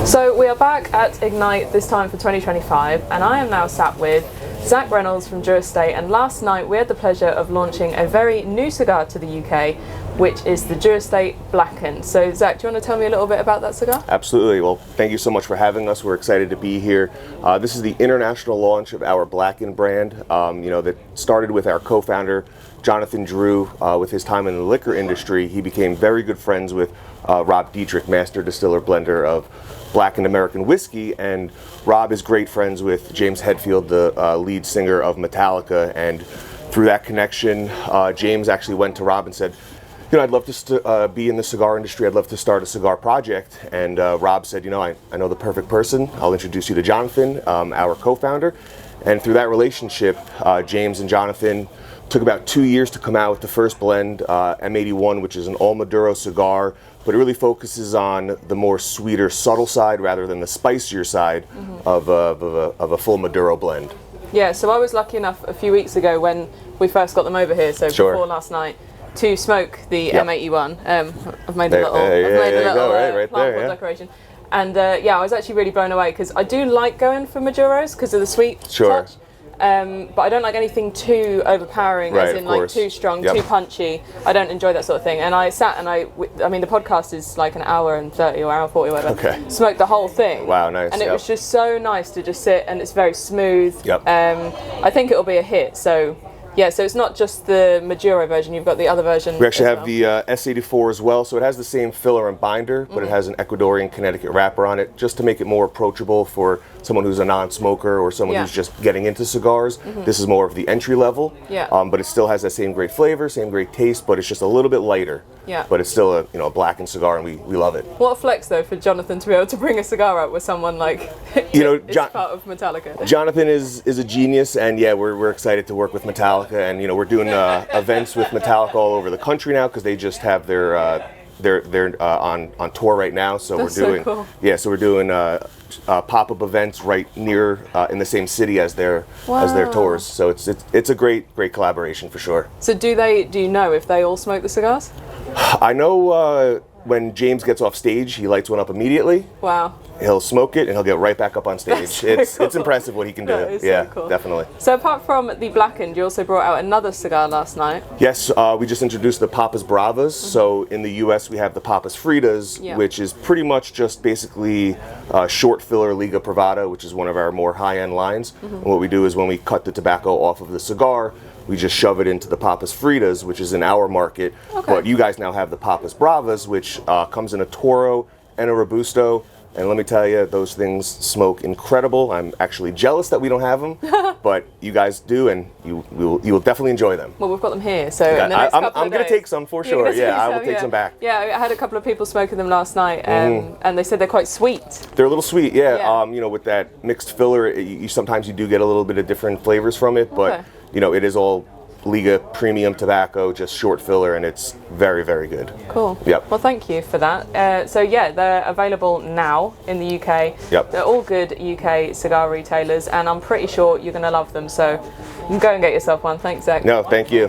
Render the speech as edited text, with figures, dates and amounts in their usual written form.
So we are back at Ignite, this time for 2025, and I am now sat with Zach Reynolds from ESTATE, and last night we had the pleasure of launching a very new cigar to the UK, which is the ESTATE Blackened. So Zach, do you want to tell me a little bit about that cigar? Absolutely. Well, thank you so much for having us. We're excited to be here. This is the international launch of our Blackened brand, that started with our co-founder, Jonathan Drew. With his time in the liquor industry, he became very good friends with Rob Dietrich, master distiller blender of Blackened American whiskey, and Rob is great friends with James Hetfield, the lead singer of Metallica, and through that connection, James actually went to Rob and said, I'd love to be in the cigar industry. I'd love to start a cigar project. And Rob said, I know the perfect person. I'll introduce you to Jonathan, our co-founder. And through that relationship, James and Jonathan took about 2 years to come out with the first blend, M81, which is an all Maduro cigar, but it really focuses on the more sweeter, subtle side rather than the spicier side of a full Maduro blend. Yeah, so I was lucky enough a few weeks ago when we first got them over here, so before last night, to smoke the M81. I've made a little plant decoration. And I was actually really blown away because I do like going for Maduros because of the sweet touch. But I don't like anything too overpowering, as in like too strong, too punchy. I don't enjoy that sort of thing. And I sat and I mean, the podcast is like an hour and 30 or hour 40 or whatever. Okay. Smoked the whole thing. Wow, nice. And it was just so nice to just sit, and it's very smooth. I think it'll be a hit. So. Yeah, so it's not just the Maduro version, you've got the other version. We actually have the S84 as well, so it has the same filler and binder, but it has an Ecuadorian Connecticut wrapper on it, just to make it more approachable for someone who's a non-smoker or someone who's just getting into cigars. This is more of the entry level, but it still has that same great flavor, same great taste, but it's just a little bit lighter. But it's still a blackened cigar, and we love it. What a flex though for Jonathan to be able to bring a cigar out with someone like is part of Metallica. Jonathan is a genius, and we're excited to work with Metallica, and we're doing events with Metallica all over the country now because they just have their on tour right now. So That's we're doing so cool. So we're doing pop-up events right near in the same city as their tours. So it's a great collaboration for sure. So do you know if they all smoke the cigars? I know when James gets off stage, he lights one up immediately. Wow. He'll smoke it and he'll get right back up on stage. So it's cool. It's impressive what he can do. So cool. Definitely. So apart from the Blackened, you also brought out another cigar last night. Yes, we just introduced the Papas Bravas. So in the US we have the Papas Fritas, which is pretty much just basically short filler Liga Privada, which is one of our more high-end lines. And what we do is when we cut the tobacco off of the cigar, we just shove it into the Papas Fritas, which is in our market. But you guys now have the Papas Bravas, which comes in a Toro and a Robusto. And let me tell you, those things smoke incredible. I'm actually jealous that we don't have them, but you guys do, and you will definitely enjoy them. Well, we've got them here, so in the next couple of days, I'm going to take some for sure. I will take some back. Yeah, I had a couple of people smoking them last night, and they said they're quite sweet. They're a little sweet, with that mixed filler, sometimes you do get a little bit of different flavors from it, but it is all Liga premium tobacco, just short filler, and it's very, very good. Cool. Yep. Well, thank you for that. They're available now in the UK. Yep. They're all good UK cigar retailers, and I'm pretty sure you're going to love them. So go and get yourself one. Thanks, Zach. No, thank you.